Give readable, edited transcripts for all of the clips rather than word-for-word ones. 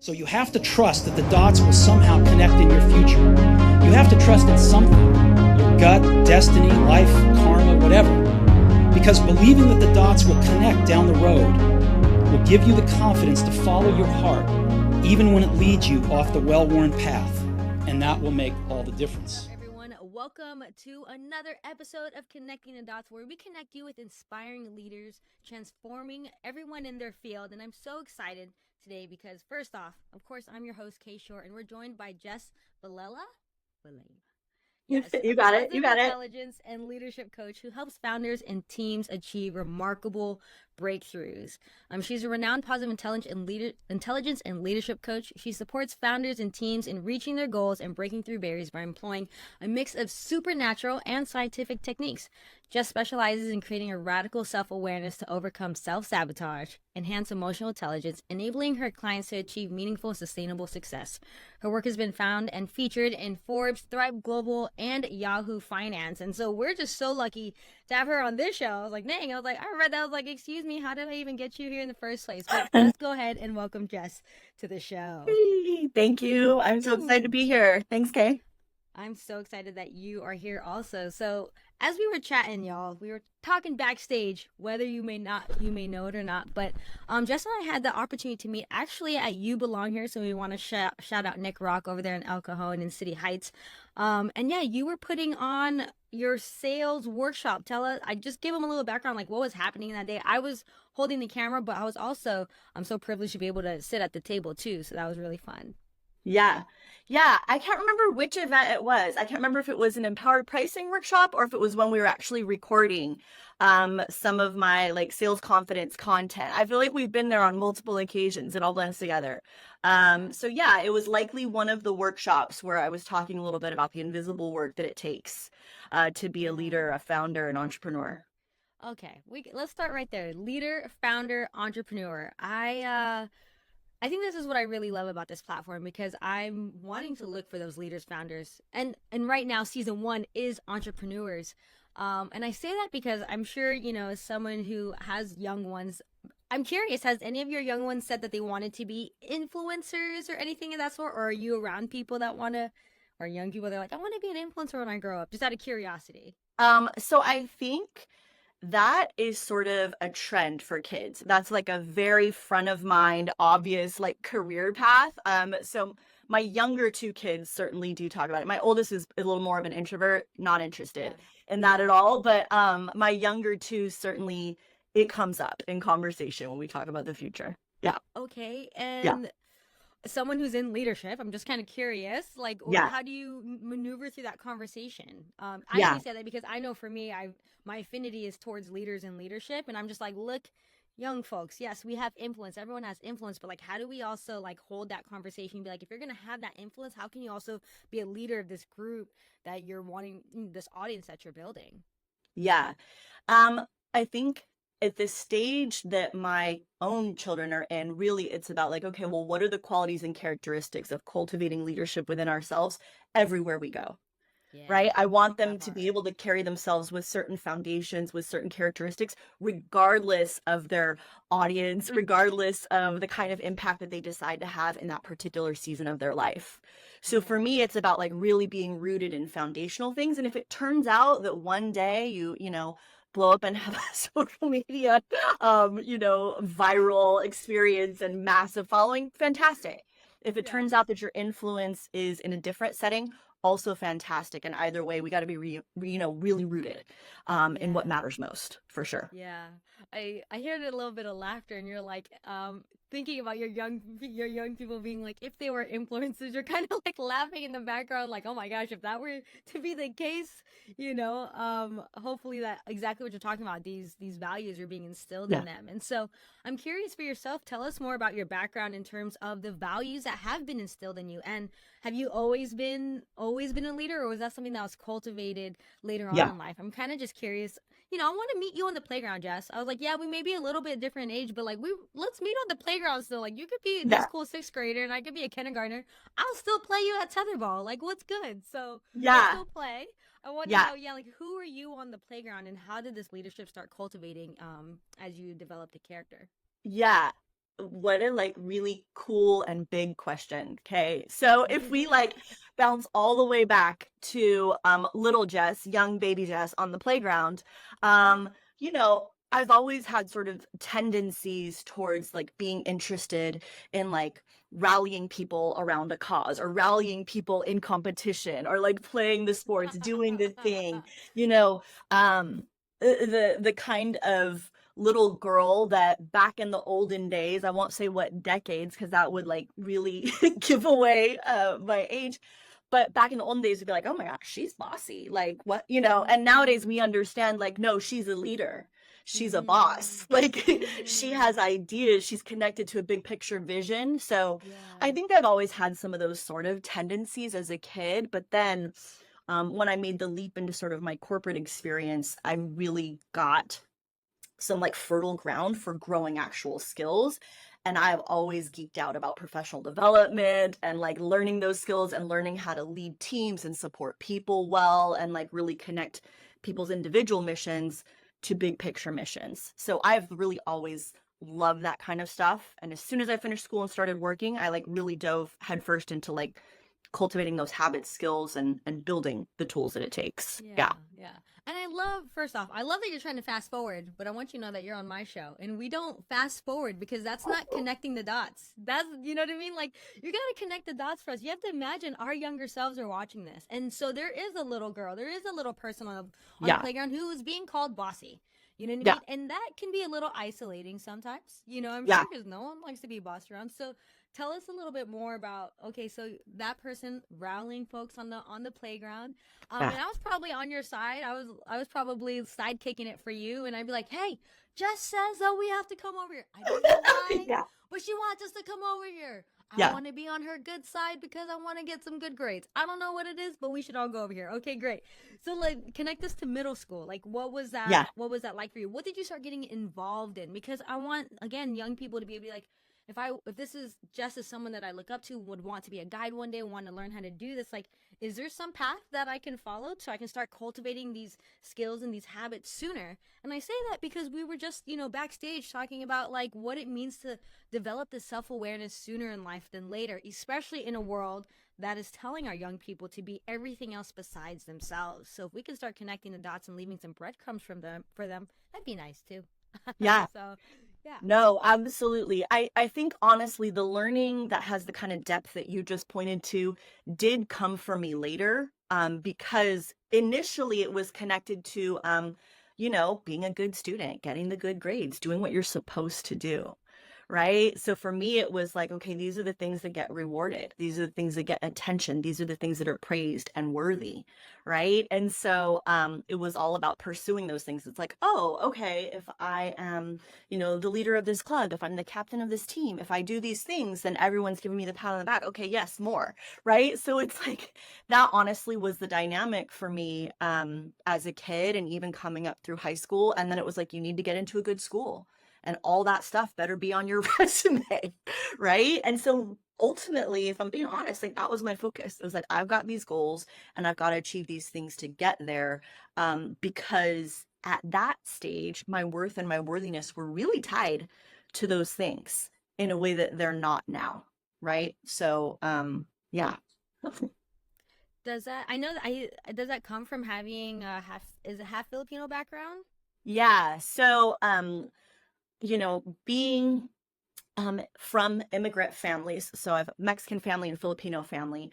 So you have to trust that the dots will somehow connect in your future. You have to trust in something, your gut, destiny, life, karma, whatever. Because believing that the dots will connect down the road will give you the confidence to follow your heart, even when it leads you off the well-worn path. And that will make all the difference. Everyone, welcome to another episode of Connecting the Dots, where we connect you with inspiring leaders, transforming everyone in their field. And I'm so excited today because, first off, of course, I'm your host, Kay Short, and we're joined by Jess Vilella. Yes, You got it. You got it. Intelligence and leadership coach who helps founders and teams achieve remarkable breakthroughs. She's a renowned positive intelligence and leadership coach. She supports founders and teams in reaching their goals and breaking through barriers by employing a mix of supernatural and scientific techniques. Jess specializes in creating a radical self-awareness to overcome self-sabotage, enhance emotional intelligence, enabling her clients to achieve meaningful, sustainable success. Her work has been found and featured in Forbes, Thrive Global, and Yahoo Finance. And so we're just so lucky to have her on this show. I was like, I read that. I was like, excuse me, how did I even get you here in the first place? But let's go ahead and welcome Jess to the show. Thank you. I'm so excited to be here. Thanks, Kay. I'm so excited that you are here also. So as we were chatting, y'all, we were talking backstage, whether you may know it or not, but Jess and I had the opportunity to meet actually at You Belong Here. So we want to shout out Nick Rock over there in El Cajon in City Heights. And yeah, you were putting on your sales workshop. I just gave them a little background, like what was happening that day. I was holding the camera, but I'm so privileged to be able to sit at the table too. So that was really fun. Yeah. I can't remember which event it was. I can't remember if it was an empowered pricing workshop or if it was when we were actually recording some of my sales confidence content. I feel like we've been there on multiple occasions. It all blends together. So yeah, it was likely one of the workshops where I was talking a little bit about the invisible work that it takes to be a leader, a founder, an entrepreneur. Okay, let's start right there. Leader, founder, entrepreneur. I think this is what I really love about this platform, because I'm wanting to look for those leaders, founders, and right now season 1 is entrepreneurs. And I say that because I'm sure, as someone who has young ones, I'm curious, has any of your young ones said that they wanted to be influencers or anything of that sort? Or are you around people that or young people that are like, I want to be an influencer when I grow up, just out of curiosity? So I think that is sort of a trend for kids. That's like a very front of mind, obvious career path. So my younger 2 kids certainly do talk about it. My oldest is a little more of an introvert, not interested in that at all. But my younger 2, certainly it comes up in conversation when we talk about the future. Yeah. Okay. And someone who's in leadership, I'm just kind of curious, how do you maneuver through that conversation? I only say that because I know for me, my affinity is towards leaders and leadership, and I'm just like, look, young folks, yes, we have influence. Everyone has influence, but how do we also hold that conversation? Be like, if you're gonna have that influence, how can you also be a leader of this group that you're wanting, this audience that you're building? Yeah. I think at the stage that my own children are in, really it's about okay, well, what are the qualities and characteristics of cultivating leadership within ourselves everywhere we go? Right? I want them to be able to carry themselves with certain foundations, with certain characteristics, regardless of their audience, regardless of the kind of impact that they decide to have in that particular season of their life. So for me, it's about really being rooted in foundational things. And if it turns out that one day you blow up and have a social media, viral experience and massive following, fantastic. If it turns out that your influence is in a different setting, also fantastic. And either way, we got to be really rooted in what matters most, for sure. Yeah. I heard a little bit of laughter, and you're like thinking about your young people being like, if they were influencers, you're kind of laughing in the background, like, oh my gosh, if that were to be the case, hopefully that exactly what you're talking about, these values are being instilled in them. And so I'm curious for yourself, tell us more about your background in terms of the values that have been instilled in you. And have you always been a leader, or was that something that was cultivated later on in life? I'm kind of just curious. I want to meet you on the playground, Jess. I was like, yeah, we may be a little bit different age, but let's meet on the playground still. You could be this cool 6th grader and I could be a kindergartner. I'll still play you at tetherball. What's good? So let's still play. I want to know, who are you on the playground, and how did this leadership start cultivating as you developed a character? Yeah. what a like really cool and big question. Okay. So if we like bounce all the way back to little Jess, young baby Jess on the playground, you know, I've always had sort of tendencies towards like being interested in like rallying people around a cause or rallying people in competition or like playing the sports, doing the thing, you know, the kind of little girl that back in the olden days, I won't say what decades because that would like really give away my age, but back in the olden days we'd be like, oh my gosh, she's bossy, like what, you know. And nowadays we understand like, no, she's a leader, she's a boss, like she has ideas, she's connected to a big picture vision. So I think I've always had some of those sort of tendencies as a kid, but then when I made the leap into sort of my corporate experience, I really got some like fertile ground for growing actual skills. And I've always geeked out about professional development and like learning those skills and learning how to lead teams and support people well and like really connect people's individual missions to big picture missions. So I've really always loved that kind of stuff. And as soon as I finished school and started working, I like really dove headfirst into like cultivating those habits, skills, and building the tools that it takes. Yeah. Yeah. And I love, first off, I love that you're trying to fast forward, but I want you to know that you're on my show and we don't fast forward because that's not connecting the dots. That's, you know what I mean? Like, you got to connect the dots for us. You have to imagine our younger selves are watching this. And so there is a little girl, there is a little person on the Yeah. playground who is being called bossy. You know what I Yeah. mean? And that can be a little isolating sometimes, you know, I'm Yeah. sure, because no one likes to be bossed around. So tell us a little bit more about, okay, so that person rallying folks on the playground. Yeah. And I was probably on your side. I was probably sidekicking it for you, and I'd be like, hey, Jess says that we have to come over here. I don't know why, Yeah. but she wants us to come over here. I Yeah. want to be on her good side because I want to get some good grades. I don't know what it is, but we should all go over here. Okay, great. So like connect us to middle school. Like what was that? Yeah. What was that like for you? What did you start getting involved in? Because I want, again, young people to be able to be like, if this is just as someone that I look up to, would want to be a guide one day, want to learn how to do this, like, is there some path that I can follow so I can start cultivating these skills and these habits sooner? And I say that because we were just, you know, backstage talking about like what it means to develop this self-awareness sooner in life than later, especially in a world that is telling our young people to be everything else besides themselves. So if we can start connecting the dots and leaving some breadcrumbs for them, that'd be nice too. Yeah. So yeah. No, absolutely. I think honestly, the learning that has the kind of depth that you just pointed to did come for me later, because initially it was connected to, you know, being a good student, getting the good grades, doing what you're supposed to do. Right. So for me, it was like, okay, these are the things that get rewarded. These are the things that get attention. These are the things that are praised and worthy. Right. And so it was all about pursuing those things. It's like, oh, okay, if I am, you know, the leader of this club, if I'm the captain of this team, if I do these things, then everyone's giving me the pat on the back. Okay, yes, more. Right. So it's like that honestly was the dynamic for me as a kid and even coming up through high school. And then it was like, you need to get into a good school and all that stuff better be on your resume, right? And so ultimately, if I'm being honest, like that was my focus. It was like, I've got these goals and I've got to achieve these things to get there. Because at that stage, my worth and my worthiness were really tied to those things in a way that they're not now, right? So, yeah. Does that, I know that does that come from having a half Filipino background? Yeah. So, you know, being from immigrant families, so I have a Mexican family and Filipino family,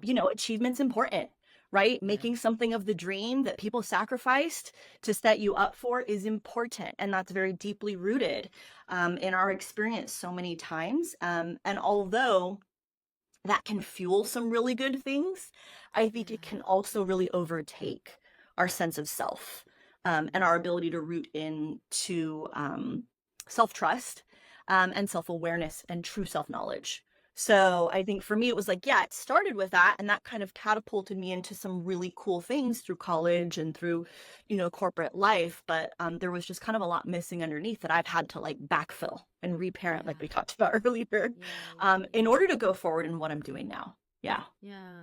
you know, achievement's important, right? Yeah. Making something of the dream that people sacrificed to set you up for is important. And that's very deeply rooted in our experience so many times. And although that can fuel some really good things, I think it can also really overtake our sense of self and our ability to root into self-trust and self-awareness and true self-knowledge. So I think for me, it was like, yeah, it started with that. And that kind of catapulted me into some really cool things through college and through, you know, corporate life. But there was just kind of a lot missing underneath that I've had to like backfill and reparent, like we talked about earlier, in order to go forward in what I'm doing now. Yeah. Yeah.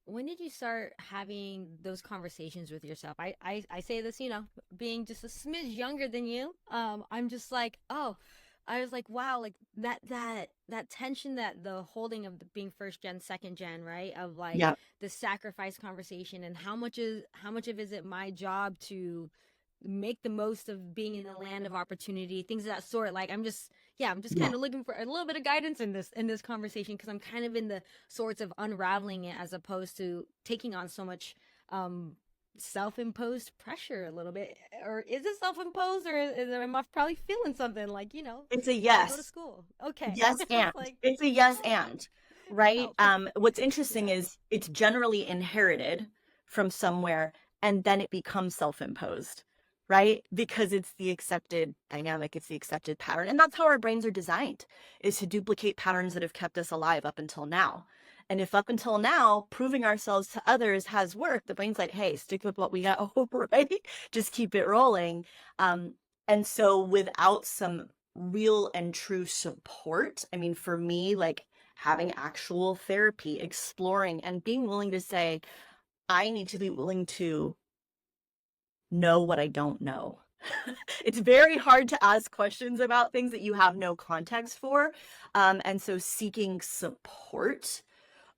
When did you start having those conversations with yourself? I say this, you know, being just a smidge younger than you. I'm just like, oh, I was like, wow, like that tension, that the holding of the being first gen, second gen, right? Of like Yeah. the sacrifice conversation, and how much of is it my job to make the most of being in the land of opportunity, things of that sort. Like I'm just Yeah. kind of looking for a little bit of guidance in this conversation, because I'm kind of in the sorts of unraveling it, as opposed to taking on so much um self-imposed pressure a little bit. Or is it self-imposed, or am I probably feeling something like, It's a I go to yes. school? Okay. Yes, and It's like, it's a yes oh, and, right? oh, perfect. What's interesting Yeah. is it's generally inherited from somewhere and then it becomes self-imposed, right? Because it's the accepted dynamic, it's the accepted pattern. And that's how our brains are designed, is to duplicate patterns that have kept us alive up until now. And if up until now, proving ourselves to others has worked, the brain's like, hey, stick with what we got, right? Just keep it rolling. Um, and so without some real and true support. I mean, for me, like having actual therapy, exploring, and being willing to say, I need to be willing to know what I don't know. It's very hard to ask questions about things that you have no context for. And so seeking support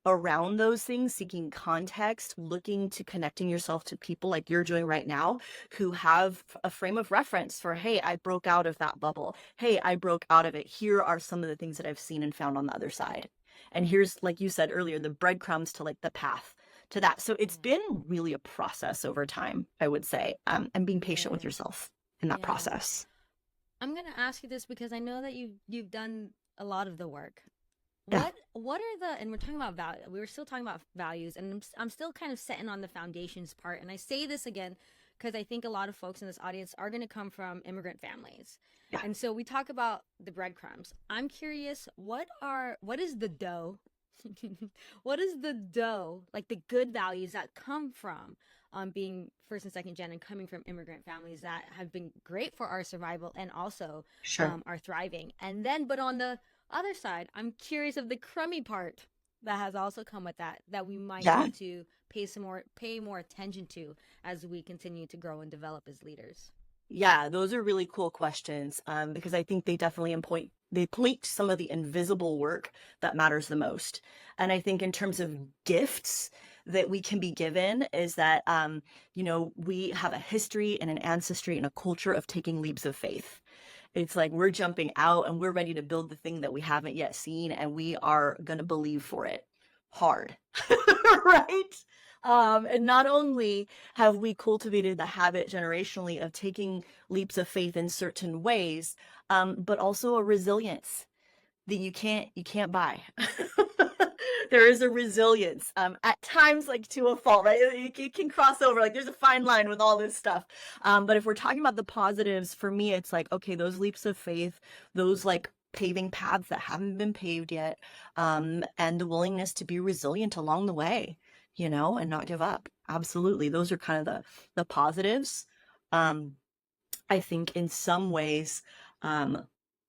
around those things, seeking context, looking to connecting yourself to people like you're doing right now, who have a frame of reference for, hey, I broke out of that bubble. Hey, I broke out of it. Here are some of the things that I've seen and found on the other side. And here's, like you said earlier, the breadcrumbs to like the path to that. So it's been really a process over time, I would say, and being patient with Yeah. yourself in that Yeah. process. I'm gonna ask you this because I know that you've done a lot of the work. Yeah. What are the, and we're talking about value, we were still talking about values, and I'm still kind of setting on the foundations part. And I say this again because I think a lot of folks in this audience are going to come from immigrant families. Yeah. And so we talk about the breadcrumbs. I'm curious, what is the dough? What is the dough, like the good values that come from being first and second gen and coming from immigrant families that have been great for our survival and also Sure. are thriving. And then, but on the other side, I'm curious of the crummy part that has also come with that we might Yeah. need to pay more attention to as we continue to grow and develop as leaders. Yeah, those are really cool questions, because I think they point to some of the invisible work that matters the most. And I think in terms of gifts that we can be given is that, we have a history and an ancestry and a culture of taking leaps of faith. It's like we're jumping out and we're ready to build the thing that we haven't yet seen, and we are going to believe for it hard, right? And not only have we cultivated the habit generationally of taking leaps of faith in certain ways, but also a resilience that you can't buy. There is a resilience, at times, like to a fault, right? It can cross over, like there's a fine line with all this stuff. But if we're talking about the positives, for me it's like, okay, those leaps of faith, those like paving paths that haven't been paved yet, and the willingness to be resilient along the way, and not give up. Absolutely, those are kind of the positives. um I think in some ways, um,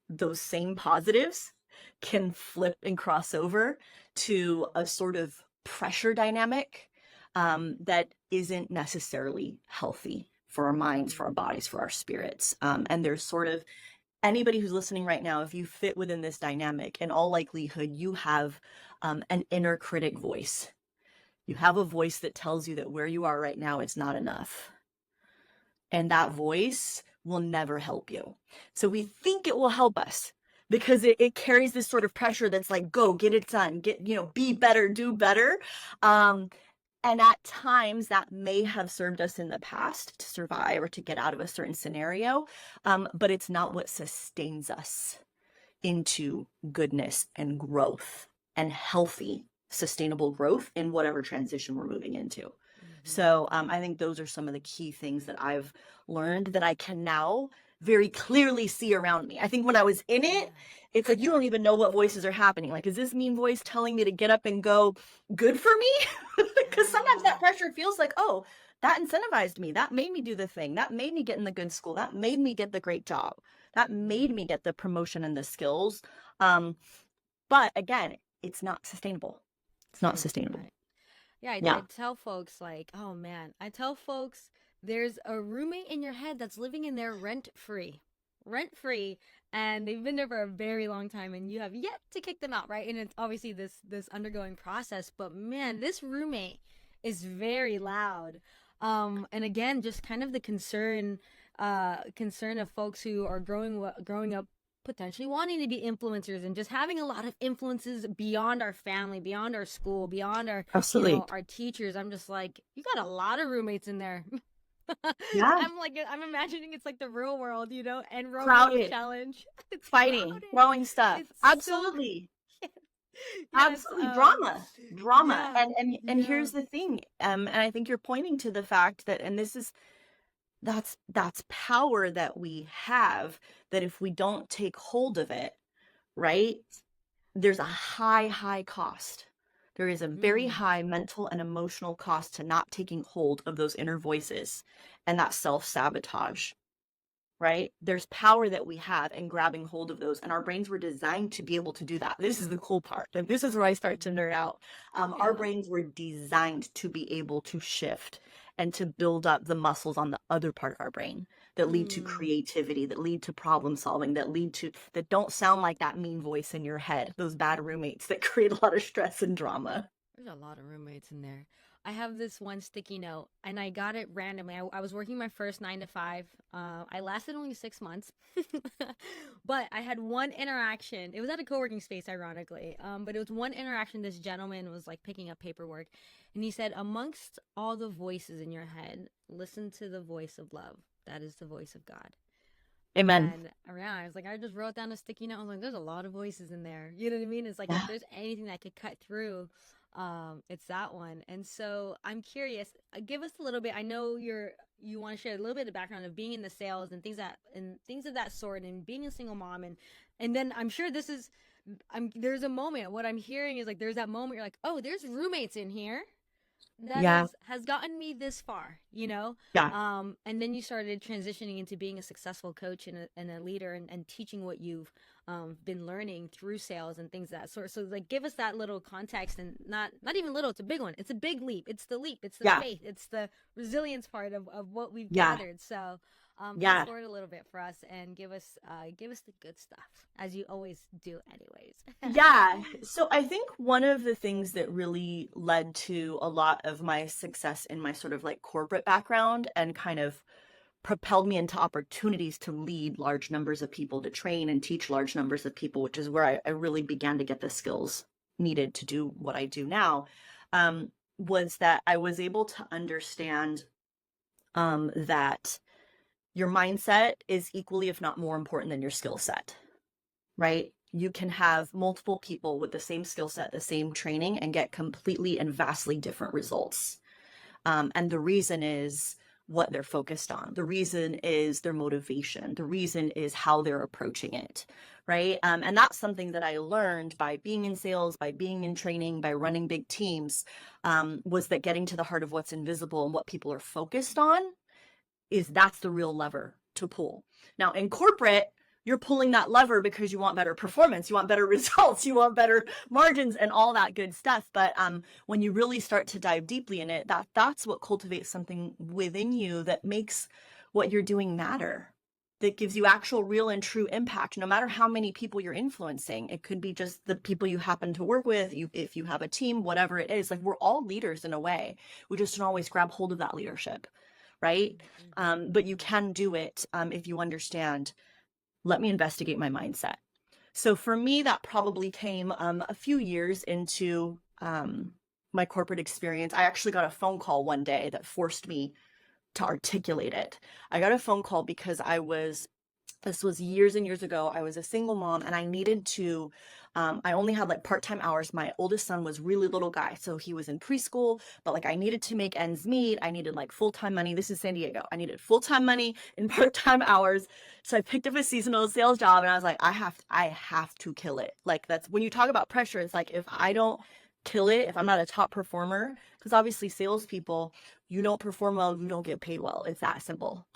those same positives can flip and cross over to a sort of pressure dynamic, that isn't necessarily healthy for our minds, for our bodies, for our spirits. And there's sort of anybody who's listening right now, if you fit within this dynamic, in all likelihood, you have an inner critic voice. You have a voice that tells you that where you are right now, it's not enough. And that voice will never help you. So we think it will help us because it carries this sort of pressure that's like, go get it done, be better, do better. And at times that may have served us in the past to survive or to get out of a certain scenario. But it's not what sustains us into goodness and growth and healthy, sustainable growth in whatever transition we're moving into. Mm-hmm. So I think those are some of the key things that I've learned that I can now very clearly see around me. I think when I was in it, it's like you don't even know what voices are happening. Like, is this mean voice telling me to get up and go? Good for me? Because sometimes that pressure feels like, oh, that incentivized me. That made me do the thing. That made me get in the good school. That made me get the great job. That made me get the promotion and the skills. Um, but again, it's not sustainable. It's not True. sustainable. Right. Yeah, I Yeah. tell folks, like, oh man, I tell folks there's a roommate in your head that's living in there rent free. Rent free. and they've been there for a very long time, and you have yet to kick them out, right? And it's obviously this undergoing process, but man, this roommate is very loud. And again, just kind of the concern of folks who are growing up potentially wanting to be influencers and just having a lot of influences beyond our family, beyond our school, beyond our Absolutely. our teachers. I'm just like, you got a lot of roommates in there. Yeah. I'm imagining it's like the real world, and Romance Crowded, challenge. It's fighting, crowded. throwing stuff. It's so Absolutely. yes. Absolutely. Drama. Yeah, And yeah. here's the thing. And I think you're pointing to the fact that, and this is, that's power that we have, that if we don't take hold of it, right, there's a high cost. There is a very Mm, high mental and emotional cost to not taking hold of those inner voices and that self-sabotage, right? There's power that we have in grabbing hold of those, and our brains were designed to be able to do that. This is the cool part, and this is where I start to nerd out. Our yeah. brains were designed to be able to shift and to build up the muscles on the other part of our brain that lead to Mm. creativity, that lead to problem solving, that don't sound like that mean voice in your head, those bad roommates that create a lot of stress and drama. There's a lot of roommates in there. I have this one sticky note, and I got it randomly. I was working my first 9 to 5. I lasted only 6 months, but I had one interaction. It was at a co-working space, ironically. But it was one interaction. This gentleman was like picking up paperwork, and he said, "Amongst all the voices in your head, listen to the voice of love. That is the voice of God." Amen. And around, I was like, I just wrote down a sticky note. I was like, there's a lot of voices in there. You know what I mean? It's like if Yeah. there's anything that could cut through, it's that one. And so I'm curious. Give us a little bit. I know you want to share a little bit of background of being in the sales and things of that sort, and being a single mom, and then I'm sure there's a moment. What I'm hearing is like there's that moment you're like, oh, there's roommates in here that Yeah. has gotten me this far. Yeah. And then you started transitioning into being a successful coach and a leader, and teaching what you've been learning through sales and things of that sort. So like give us that little context, and not even little, it's a big one. It's a big leap. It's the leap, it's the Yeah. faith, it's the resilience part of what we've Yeah. gathered. So fast Yeah. forward a little bit for us and give us the good stuff, as you always do anyways. Yeah. So I think one of the things that really led to a lot of my success in my sort of like corporate background and kind of propelled me into opportunities to lead large numbers of people, to train and teach large numbers of people, which is where I really began to get the skills needed to do what I do now, was that I was able to understand that your mindset is equally, if not more important than your skill set, right? You can have multiple people with the same skill set, the same training, and get completely and vastly different results. And the reason is what they're focused on. The reason is their motivation. The reason is how they're approaching it, right? And that's something that I learned by being in sales, by being in training, by running big teams, was that getting to the heart of what's invisible and what people are focused on that's the real lever to pull. Now in corporate, you're pulling that lever because you want better performance, you want better results, you want better margins and all that good stuff. But when you really start to dive deeply in it, that's what cultivates something within you that makes what you're doing matter, that gives you actual real and true impact, no matter how many people you're influencing. It could be just the people you happen to work with, if you have a team, whatever it is. Like, we're all leaders in a way. We just don't always grab hold of that leadership, right? But you can do it if you understand, let me investigate my mindset. So for me, that probably came a few years into my corporate experience. I actually got a phone call one day that forced me to articulate it. I got a phone call because this was years and years ago. I was a single mom, and I needed to, I only had like part-time hours. My oldest son was really little guy, so he was in preschool, but like I needed to make ends meet. I needed like full-time money. This is San Diego. I needed full-time money in part-time hours. So I picked up a seasonal sales job, and I was like, I have to kill it. Like, that's when you talk about pressure. It's like, if I don't kill it, if I'm not a top performer, because obviously salespeople, you don't perform well, you don't get paid well. It's that simple.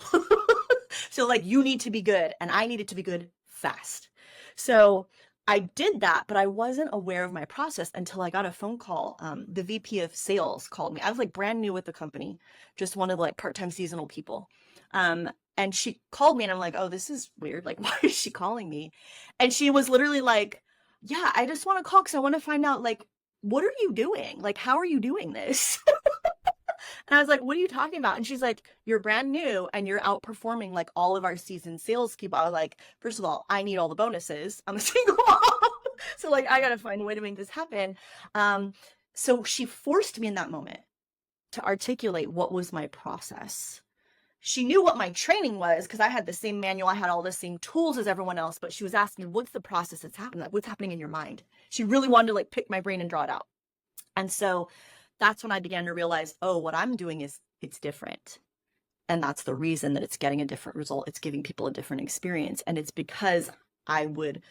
So like, you need to be good, and I needed to be good fast. So I did that, but I wasn't aware of my process until I got a phone call. The VP of sales called me. I was like brand new with the company, just one of like part-time seasonal people. And she called me and I'm like, oh, this is weird. Like, why is she calling me? And she was literally like, yeah, I just want to call because I want to find out, like, what are you doing? Like, how are you doing this? And I was like, what are you talking about? And she's like, you're brand new and you're outperforming like all of our seasoned salespeople. I was like, first of all, I need all the bonuses. I'm a single mom. So like, I got to find a way to make this happen. Um, so she forced me in that moment to articulate what was my process. She knew what my training was because I had the same manual. I had all the same tools as everyone else, but she was asking, what's the process that's happening? Like, what's happening in your mind? She really wanted to like pick my brain and draw it out. And so that's when I began to realize, oh, what I'm doing is it's different. And that's the reason that it's getting a different result. It's giving people a different experience. And it's because I would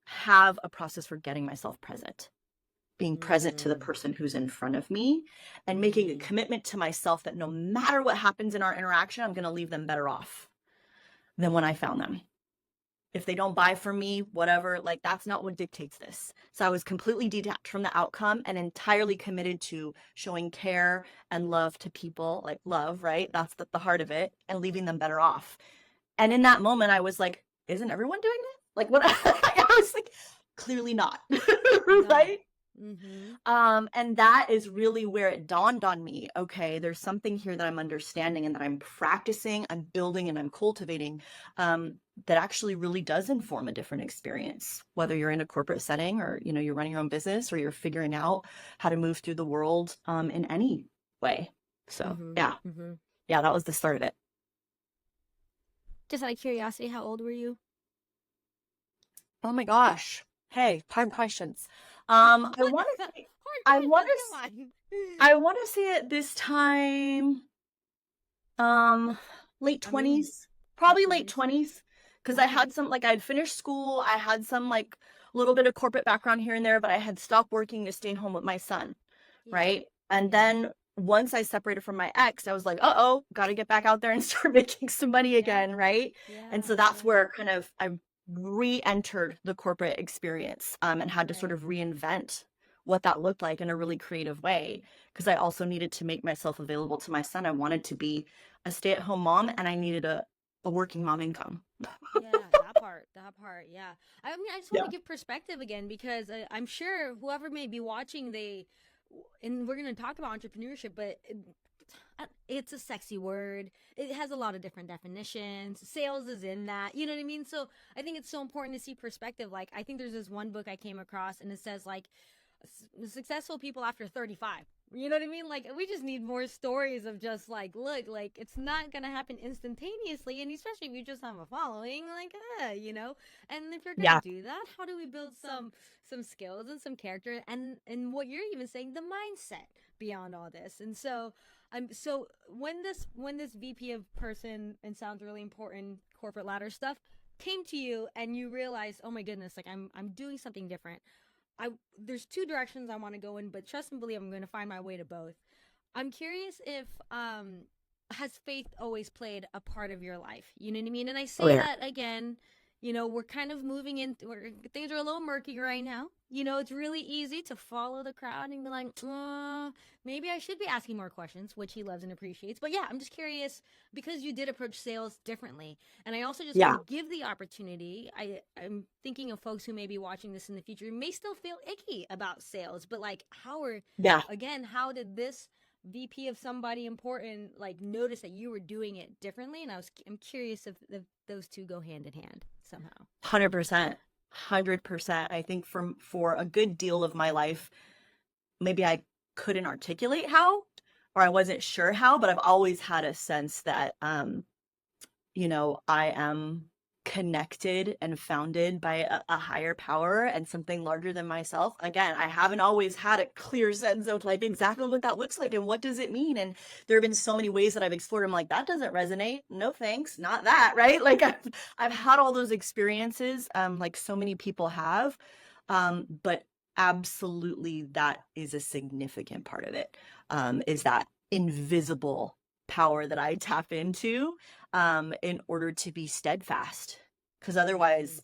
have a process for getting myself present, being present to the person who's in front of me and making a commitment to myself that no matter what happens in our interaction, I'm going to leave them better off than when I found them. If they don't buy from me, whatever, like that's not what dictates this. So I was completely detached from the outcome and entirely committed to showing care and love to people, like love, right? That's the heart of it, and leaving them better off. And in that moment, I was like, isn't everyone doing that? Like what? I was like, clearly not, right? And that is really where it dawned on me. Okay, there's something here that I'm understanding and that I'm practicing, I'm building, and I'm cultivating that actually really does inform a different experience, whether you're in a corporate setting or, you know, you're running your own business or you're figuring out how to move through the world in any way. So yeah, that was the start of it. Just out of curiosity, how old were you? Oh my gosh. Hey, time questions. I want to say, I want to say at this time, late 20s, probably late 20s, because I had some, like I'd finished school. I had some like a little bit of corporate background here and there, but I had stopped working to stay home with my son. Right. And then once I separated from my ex, I was like, uh-oh, got to get back out there and start making some money again. Right. And so that's where kind of I re-entered the corporate experience and had to sort of reinvent what that looked like in a really creative way, because I also needed to make myself available to my son. I wanted to be a stay-at-home mom and I needed a working mom income. Yeah, that part. Yeah. I mean, I just want to give perspective again because I'm sure whoever may be watching, and we're going to talk about entrepreneurship, but it's a sexy word. It has a lot of different definitions. Sales is in that. You know what I mean? So I think it's so important to see perspective. Like, I think there's this one book I came across and it says, like, successful people after 35. You know what I mean? Like, we just need more stories of just like, look, like it's not gonna happen instantaneously, and especially if you just have a following, like, you know. And if you're gonna do that, how do we build some skills and some character, and what you're even saying, the mindset beyond all this? And so, so when this VP of person and sounds really important corporate ladder stuff came to you, and you realized, oh my goodness, like I'm doing something different. There's two directions I want to go in, but trust and believe I'm going to find my way to both. I'm curious if has faith always played a part of your life? You know what I mean? And I say that again, you know, we're kind of moving in where things are a little murky right now. You know, it's really easy to follow the crowd and be like, maybe I should be asking more questions, which he loves and appreciates. But yeah, I'm just curious because you did approach sales differently. And I also just want to give the opportunity. I'm thinking of folks who may be watching this in the future, may still feel icky about sales, but like again, how did this VP of somebody important like notice that you were doing it differently? And I'm curious if those two go hand in hand somehow. 100%. 100%. I think for a good deal of my life, maybe I couldn't articulate how, or I wasn't sure how, but I've always had a sense that, you know, I am connected and founded by a higher power and something larger than myself. Again, I haven't always had a clear sense of like exactly what that looks like and what does it mean. And there have been so many ways that I've explored. I'm like, that doesn't resonate. No thanks, not that, right? Like I've had all those experiences, like so many people have, but absolutely that is a significant part of it, is that invisible power that I tap into in order to be steadfast. Because otherwise,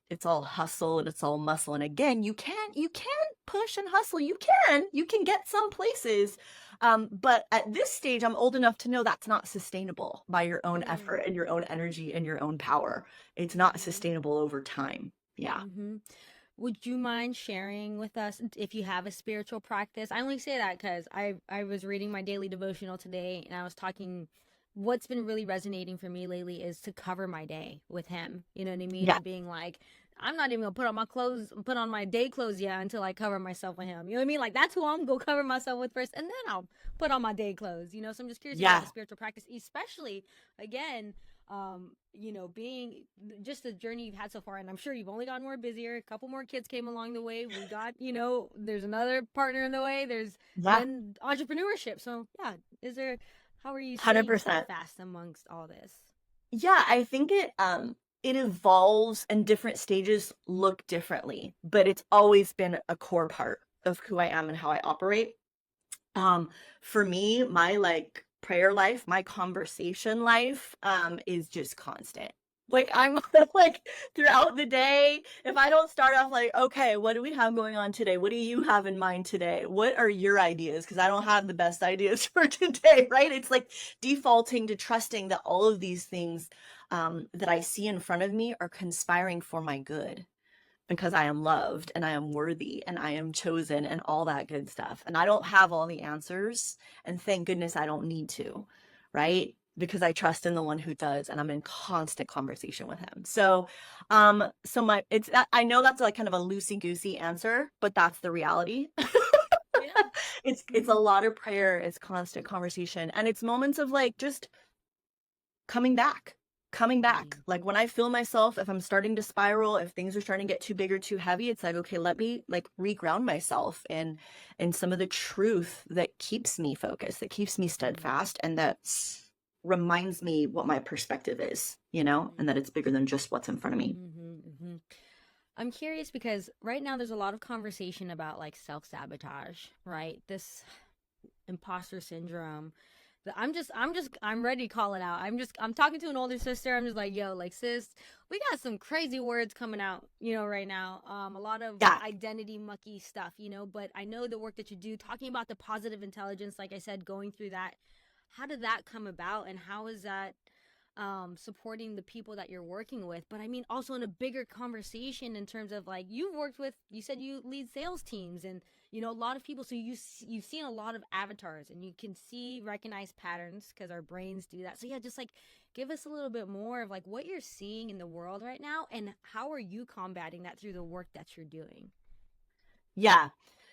it's all hustle and it's all muscle. And again, you can push and hustle. You can get some places. But at this stage, I'm old enough to know that's not sustainable by your own effort and your own energy and your own power. It's not sustainable over time. Yeah. Mm-hmm. Would you mind sharing with us if you have a spiritual practice? I only say that because I was reading my daily devotional today and I was talking. What's been really resonating for me lately is to cover my day with him. You know what I mean? Yeah. And being like, I'm not even gonna put on my day clothes yet until I cover myself with him. You know what I mean? Like that's who I'm gonna cover myself with first, and then I'll put on my day clothes. You know, so I'm just curious about Yeah. the spiritual practice, especially again, being just the journey you've had so far, and I'm sure you've only gotten more busier. A couple more kids came along the way. We got, there's another partner in the way. There's Yeah. then entrepreneurship. So yeah, how are you staying 100%. steadfast amongst all this? Yeah, I think it evolves and different stages look differently, but it's always been a core part of who I am and how I operate. For me, my like prayer life, my conversation life, is just constant. Like I'm like throughout the day, if I don't start off like, okay, what do we have going on today? What do you have in mind today? What are your ideas? Because I don't have the best ideas for today, right? It's like defaulting to trusting that all of these things that I see in front of me are conspiring for my good because I am loved and I am worthy and I am chosen and all that good stuff. And I don't have all the answers. And thank goodness I don't need to, right? Because I trust in the one who does, and I'm in constant conversation with him. So, I know that's like kind of a loosey goosey answer, but that's the reality. Yeah. It's a lot of prayer, it's constant conversation, and it's moments of like just coming back. Like when I feel myself, if I'm starting to spiral, if things are starting to get too big or too heavy, it's like, okay, let me like reground myself in some of the truth that keeps me focused, that keeps me steadfast, and that reminds me what my perspective is, and that it's bigger than just what's in front of me. I'm curious because right now there's a lot of conversation about like self-sabotage, right? This imposter syndrome. I'm ready to call it out. I'm talking to an older sister. I'm just like, yo, like sis, we got some crazy words coming out, right now. A lot of identity mucky stuff, but I know the work that you do, talking about the positive intelligence, like I said, going through that. How did that come about, and how is that supporting the people that you're working with? But I mean, also in a bigger conversation in terms of like you said you lead sales teams, and a lot of people. So you've seen a lot of avatars, and you can recognize patterns because our brains do that. So yeah, just like give us a little bit more of like what you're seeing in the world right now, and how are you combating that through the work that you're doing? Yeah.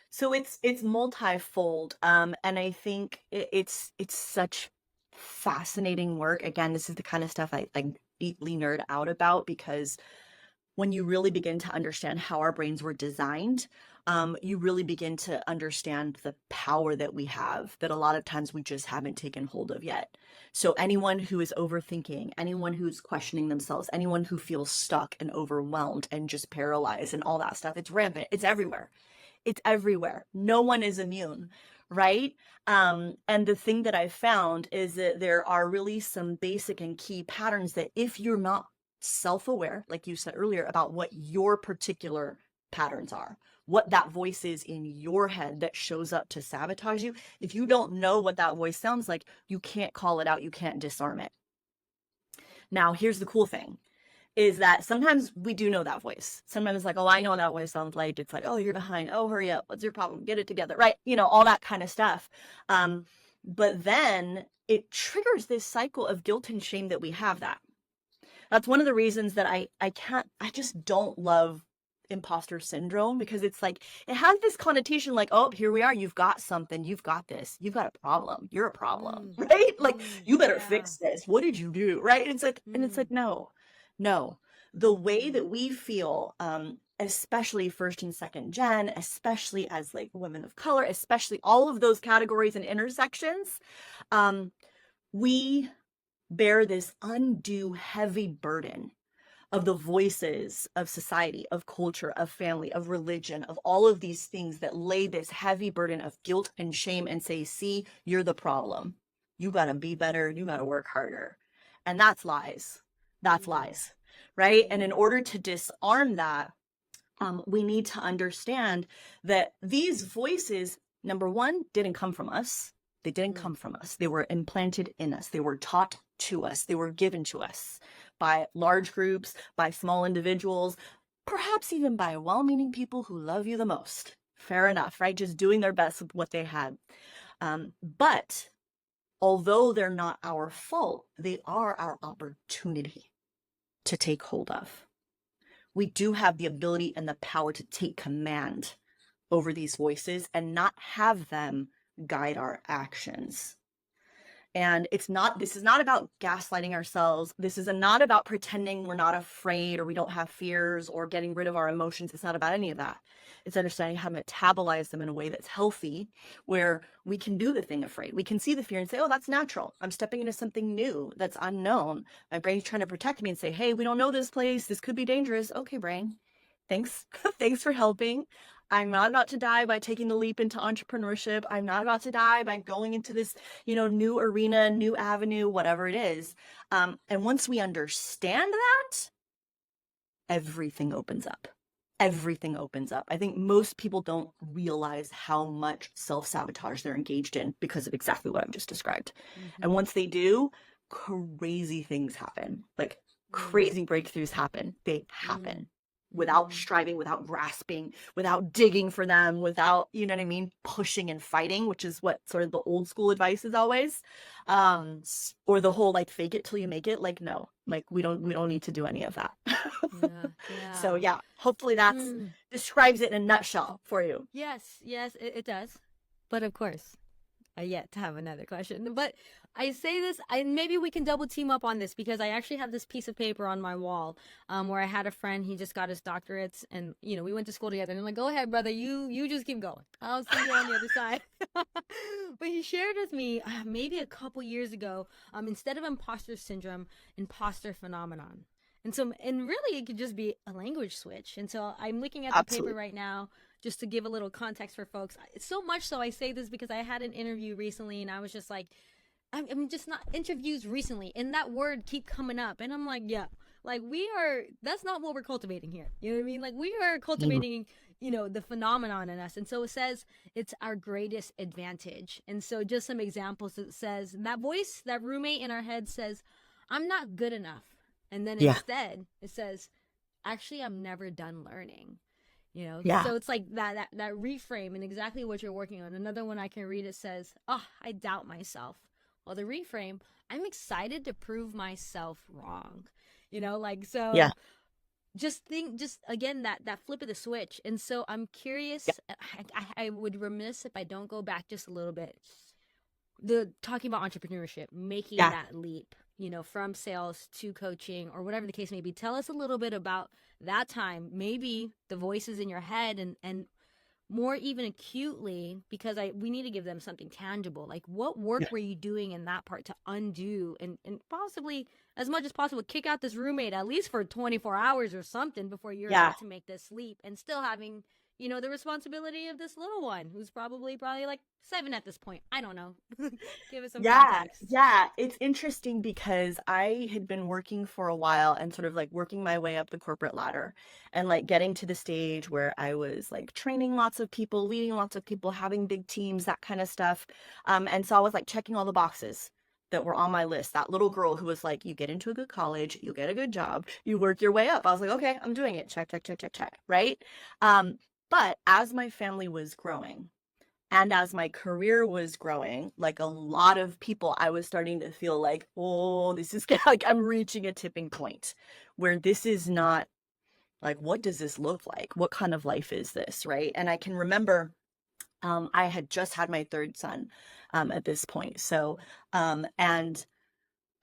So it's multifold. And I think it's such fascinating work. Again, this is the kind of stuff I like deeply nerd out about, because when you really begin to understand how our brains were designed, you really begin to understand the power that we have that a lot of times we just haven't taken hold of yet. So anyone who is overthinking, anyone who's questioning themselves, anyone who feels stuck and overwhelmed and just paralyzed and all that stuff, it's rampant. It's everywhere. It's everywhere. No one is immune, right? And the thing that I found is that there are really some basic and key patterns that if you're not self-aware, like you said earlier, about what your particular patterns are, what that voice is in your head that shows up to sabotage you, if you don't know what that voice sounds like, you can't call it out, you can't disarm it. Now, here's the cool thing. Is that sometimes we do know that voice. Sometimes it's like, oh, I know what that voice sounds like. It's like, oh, you're behind. Oh, hurry up. What's your problem? Get it together. Right. All that kind of stuff. But then it triggers this cycle of guilt and shame that we have that. That's one of the reasons that I just don't love imposter syndrome, because it's like, it has this connotation like, oh, here we are. You've got something. You've got this. You've got a problem. You're a problem. Right. Like you better fix this. What did you do? Right. And it's like, no. The way that we feel, especially first and second gen, especially as like women of color, especially all of those categories and intersections, we bear this undue heavy burden of the voices of society, of culture, of family, of religion, of all of these things that lay this heavy burden of guilt and shame and say, see, you're the problem. You got to be better. You got to work harder. And that's lies. That's lies. right? And in order to disarm that, we need to understand that these voices, number one, didn't come from us. They didn't come from us. They were implanted in us. They were taught to us. They were given to us by large groups, by small individuals, perhaps even by well-meaning people who love you the most. Fair enough, right? Just doing their best with what they had. But although they're not our fault, they are our opportunity to take hold of. We do have the ability and the power to take command over these voices and not have them guide our actions. And this is not about gaslighting ourselves. This is not about pretending we're not afraid or we don't have fears or getting rid of our emotions. It's not about any of that. It's understanding how to metabolize them in a way that's healthy, where we can do the thing afraid. We can see the fear and say, oh, that's natural. I'm stepping into something new that's unknown. My brain's trying to protect me and say, hey, we don't know this place. This could be dangerous. Okay, brain. Thanks. Thanks for helping. I'm not about to die by taking the leap into entrepreneurship. I'm not about to die by going into this, new arena, new avenue, whatever it is. And once we understand that, everything opens up. Everything opens up. I think most people don't realize how much self-sabotage they're engaged in because of exactly what I've just described. And once they do, crazy things happen. Like crazy breakthroughs happen. They happen. Without striving, without grasping, without digging for them, without, pushing and fighting, which is what sort of the old school advice is always. Or the whole like fake it till you make it. Like, no, like we don't need to do any of that. So yeah, hopefully that describes it in a nutshell for you. Yes, it does. But of course, I yet to have another question. But I say this, maybe we can double team up on this, because I actually have this piece of paper on my wall where I had a friend, he just got his doctorates, and we went to school together, and I'm like, go ahead, brother, you just keep going. I'll see you on the other side. But he shared with me maybe a couple years ago, instead of imposter syndrome, imposter phenomenon. And really it could just be a language switch. And so I'm looking at the paper right now, just to give a little context for folks. So much so I say this because I had an interview recently, and I was just like, I'm just not interviews recently, and that word keep coming up, and I'm like, yeah, like that's not what we're cultivating here. You know what I mean? Like we are cultivating, the phenomenon in us. And so it says it's our greatest advantage. And so just some examples, it says that voice, that roommate in our head says, I'm not good enough. And then instead it says, actually, I'm never done learning. So it's like that reframe, and exactly what you're working on. Another one I can read, it says, oh, I doubt myself. Well, the reframe, I'm excited to prove myself wrong. Just again, that flip of the switch. And so I'm curious, I would remiss if I don't go back just a little bit. Talking about entrepreneurship, making that leap, from sales to coaching or whatever the case may be. Tell us a little bit about that time, maybe the voices in your head, and more even acutely, because we need to give them something tangible. Like, what work were you doing in that part to undo and possibly, as much as possible, kick out this roommate at least for 24 hours or something before you're about to make this leap, and still having, the responsibility of this little one who's probably like 7 at this point. I don't know. Give us some context. Yeah. It's interesting because I had been working for a while and sort of like working my way up the corporate ladder, and like getting to the stage where I was like training lots of people, leading lots of people, having big teams, that kind of stuff. And so I was like checking all the boxes that were on my list. That little girl who was like, you get into a good college, you get a good job, you work your way up. I was like, okay, I'm doing it. Check, check, check, check, check. Right. But as my family was growing and as my career was growing, like a lot of people, I was starting to feel like, oh, this is like I'm reaching a tipping point where this is not like, what does this look like? What kind of life is this? Right. And I can remember I had just had my third son at this point. So, and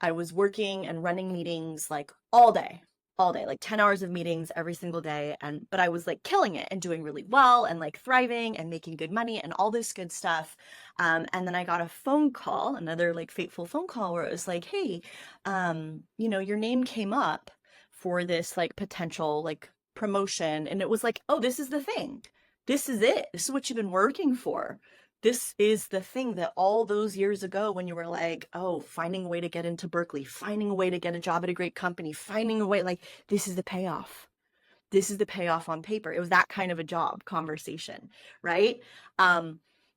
I was working and running meetings like all day, like 10 hours of meetings every single day. But I was like killing it and doing really well and like thriving and making good money and all this good stuff. And then I got a phone call, another like fateful phone call, where it was like, hey, your name came up for this like potential like promotion. And it was like, oh, this is the thing. This is it. This is what you've been working for. this is the thing that all those years ago when you were like, oh, finding a way to get into Berkeley, finding a way to get a job at a great company, finding a way, like, this is the payoff. This is the payoff on paper. It was that kind of a job conversation, right?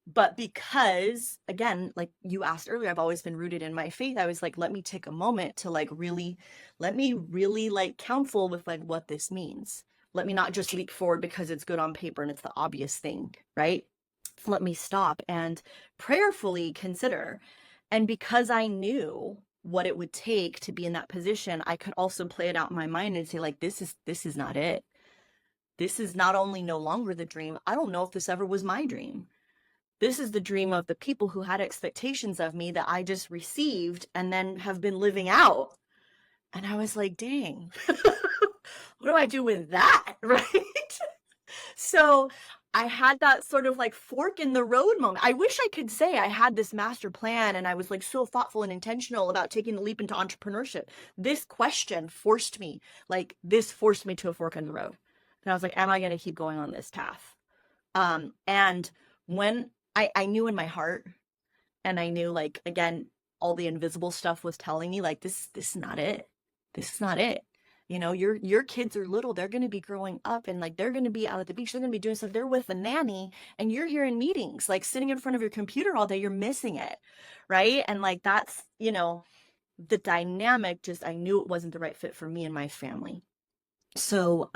But because, again, like you asked earlier, I've always been rooted in my faith. I was like, let me take a moment to like really, let me really like counsel with like what this means. Let me not just leap forward because it's good on paper and it's the obvious thing, right? Let me stop and prayerfully consider. And because I knew what it would take to be in that position, I could also play it out in my mind and say, like, this is not it. This is not only no longer the dream, I don't know if this ever was my dream. This is the dream of the people who had expectations of me that I just received and then have been living out. And I was like, dang, what do I do with that? Right? So I had that sort of like fork in the road moment. I wish I could say I had this master plan and I was like so thoughtful and intentional about taking the leap into entrepreneurship. This question forced me, forced me to a fork in the road. And I was like, am I going to keep going on this path? And when I knew in my heart, and I knew, like, again, all the invisible stuff was telling me, like, this is not it. This is not it. You know, your kids are little. They're going to be growing up and like they're going to be out at the beach. They're going to be doing stuff. They're with a nanny and you're here in meetings, like sitting in front of your computer all day. You're missing it. Right. And like that's, you know, the dynamic, just I knew it wasn't the right fit for me and my family. So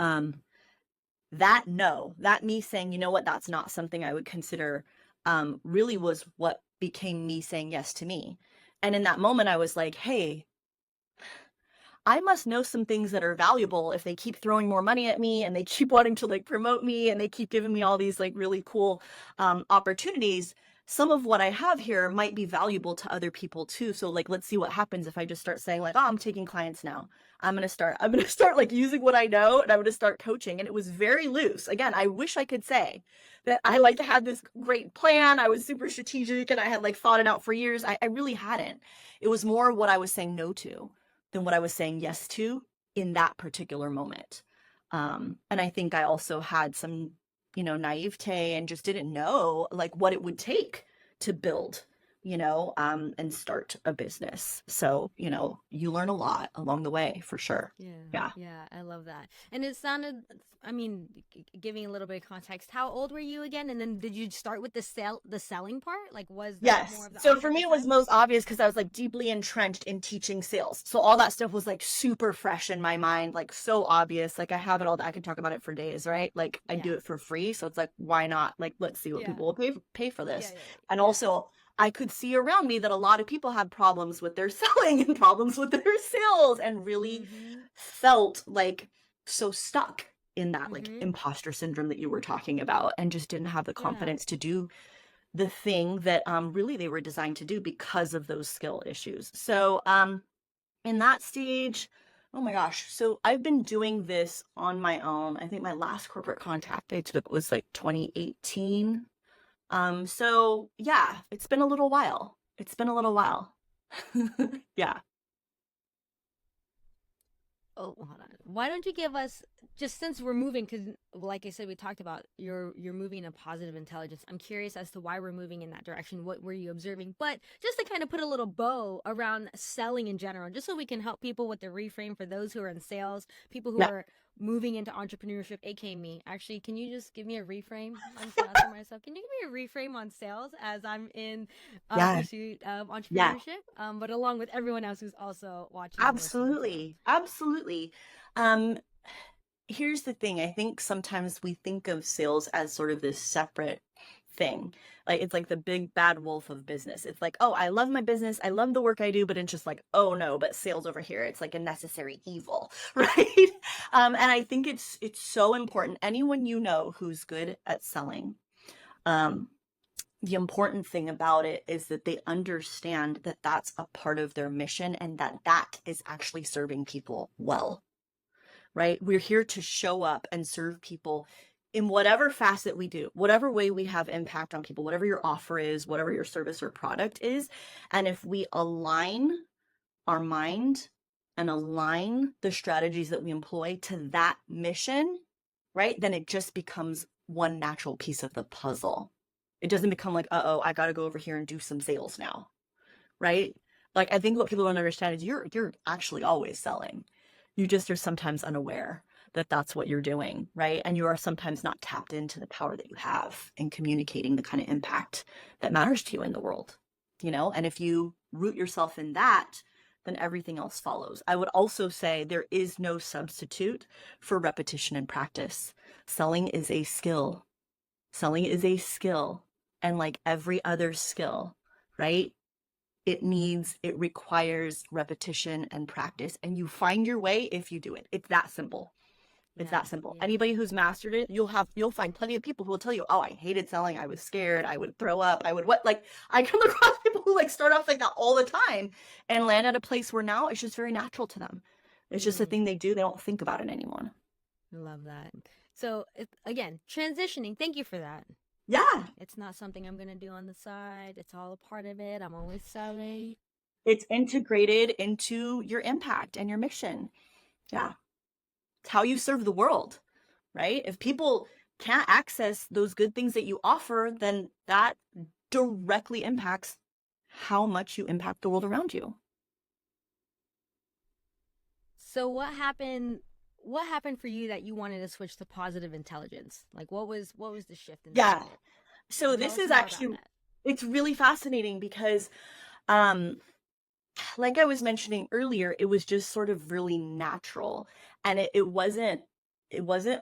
that me saying, you know what, that's not something I would consider, really was what became me saying yes to me. And in that moment, I was like, hey, I must know some things that are valuable if they keep throwing more money at me and they keep wanting to like promote me and they keep giving me all these like really cool opportunities. Some of what I have here might be valuable to other people too. So like, let's see what happens if I just start saying like, oh, I'm taking clients now. I'm going to start like using what I know and I'm going to start coaching. And it was very loose. Again, I wish I could say that I like to have this great plan. I was super strategic and I had like thought it out for years. I really hadn't. It was more what I was saying no to than what I was saying yes to in that particular moment. And I think I also had some, you know, naivete and just didn't know like what it would take to build, you know, and start a business. So, you know, you learn a lot along the way for sure. Yeah. Yeah, I love that. And it sounded, I mean, giving a little bit of context, how old were you again? And then did you start with the selling part? Like, was that more Yes. of the So for me, it was side? most obvious because I was like deeply entrenched in teaching sales. So all that stuff was like super fresh in my mind, like so obvious. Like I have it all. I can talk about it for days, right? Like I do Yeah. it for free. So it's like, why not? Like, let's see what Yeah. people will pay for Yeah. this. Yeah. And Yeah. also, I could see around me that a lot of people had problems with their selling and problems with their sales and really Mm-hmm. felt like so stuck in that like Mm-hmm. imposter syndrome that you were talking about and just didn't have the Yeah. confidence to do the thing that really they were designed to do because of those skill issues. So in that stage, oh my gosh, so I've been doing this on my own. I think my last corporate contact I took was like 2018. So yeah, it's been a little while. It's been a little while. Yeah. Oh, hold on. Why don't you give us, just since we're moving, because like I said, we talked about you're moving in positive intelligence. I'm curious as to why we're moving in that direction. What were you observing? But just to kind of put a little bow around selling in general, just so we can help people with the reframe for those who are in sales, people who Yeah. are moving into entrepreneurship, aka me. Actually, can you just give me a reframe? I'm just asking myself, can you give me a reframe on sales as I'm in Yeah. pursuit of Yeah. entrepreneurship? But along with everyone else who's also watching and listening too. Absolutely. Absolutely. Um, Here's the thing. I think sometimes we think of sales as sort of this separate thing. Like it's like the big bad wolf of business. It's like, oh, I love my business. I love the work I do, but it's just like, oh no, but sales over here, it's like a necessary evil, right? And I think it's so important. Anyone you know who's good at selling, um, the important thing about it is that they understand that that's a part of their mission and that that is actually serving people well, right? We're here to show up and serve people in whatever facet we do, whatever way we have impact on people, whatever your offer is, whatever your service or product is. And if we align our mind and align the strategies that we employ to that mission, right, then it just becomes one natural piece of the puzzle. It doesn't become like, uh-oh, I got to go over here and do some sales now, right? Like, I think what people don't understand is you're actually always selling. You just are sometimes unaware that that's what you're doing, right? And you are sometimes not tapped into the power that you have in communicating the kind of impact that matters to you in the world, you know? And if you root yourself in that, then everything else follows. I would also say there is no substitute for repetition and practice. Selling is a skill. Selling is a skill. And like every other skill, right? It requires repetition and practice, and you find your way if you do it. It's that simple. It's Yeah, that simple. yeah. Anybody who's mastered it, you'll find plenty of people who will tell you, oh, I hated selling. I was scared. I would throw up. I would what? Like, I come across people who like start off like that all the time and land at a place where now it's just very natural to them. It's just a thing they do. They don't think about it anymore. I love that. So again, transitioning. Thank you for that. Yeah. It's not something I'm going to do on the side. It's all a part of it. I'm always selling. It's integrated into your impact and your mission. Yeah. It's how you serve the world, right? If people can't access those good things that you offer, then that directly impacts how much you impact the world around you. So what happened for you that you wanted to switch to positive intelligence? Like what was the shift in that Yeah. moment? So Tell this us is more about actually, that. it's really fascinating because, um, like I was mentioning earlier, it was just sort of really natural. And it wasn't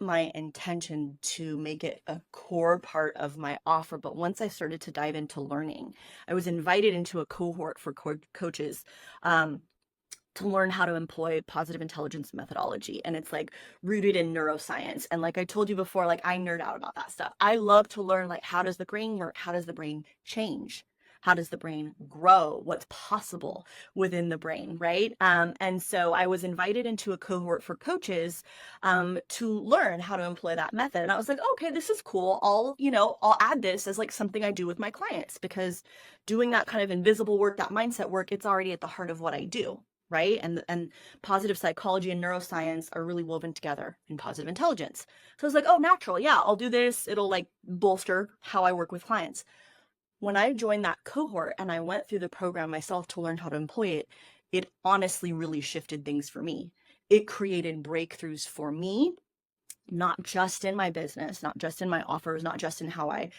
my intention to make it a core part of my offer. But once I started to dive into learning, I was invited into a cohort for coaches, um, to learn how to employ positive intelligence methodology. And it's like rooted in neuroscience. And like I told you before, like I nerd out about that stuff. I love to learn like how does the brain work? How does the brain change? How does the brain grow? What's possible within the brain, right? And so I was invited into a cohort for coaches, to learn how to employ that method. And I was like, okay, this is cool. I'll add this as like something I do with my clients, because doing that kind of invisible work, that mindset work, it's already at the heart of what I do, right? And positive psychology and neuroscience are really woven together in positive intelligence. So I was like, oh, natural. Yeah, I'll do this. It'll like bolster how I work with clients. When I joined that cohort and I went through the program myself to learn how to employ it, it honestly really shifted things for me. It created breakthroughs for me, not just in my business, not just in my offers, not just in how I